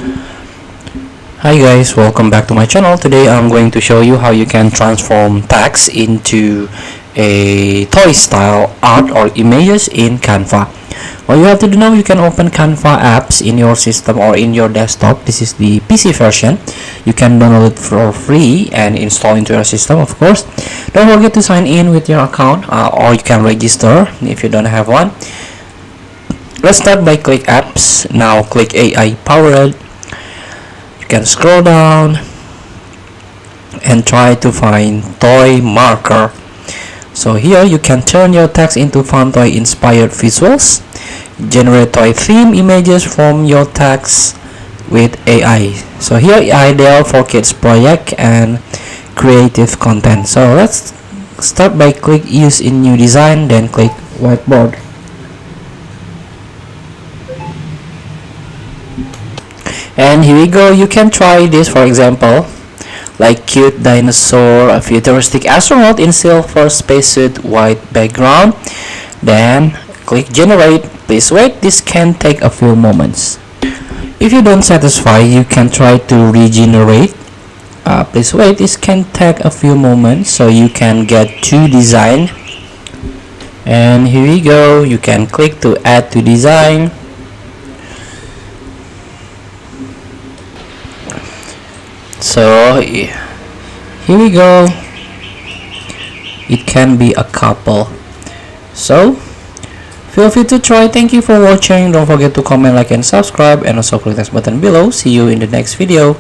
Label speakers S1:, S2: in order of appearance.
S1: Hi guys, welcome back to my channel. Today I'm going to show you how you can transform text into a toy style art or images in Canva. What you have to do now, you can open Canva apps in your system or in your desktop. This is the PC version. You can download it for free and install into your system, of course. Don't forget to sign in with your account, or you can register if you don't have one. Let's start by click apps. Now click AI powered. You can scroll down and try to find toy marker. So here you can turn your text into fun toy inspired visuals, generate toy theme images from your text with AI. So here ideal for kids project and creative content. So let's start by click use in new design, then click whiteboard. And here we go, you can try this, for example, like cute dinosaur, a futuristic astronaut in silver spacesuit, white background. Then click generate. Please wait, this can take a few moments. If you don't satisfy, you can try to regenerate. Please wait, this can take a few moments, so you can get two design. And here we go, you can click to add to design. So here we go, it can be a couple. So feel free to try. Thank you for watching. Don't forget to comment, like and subscribe, and also click the button below. See you in the next video.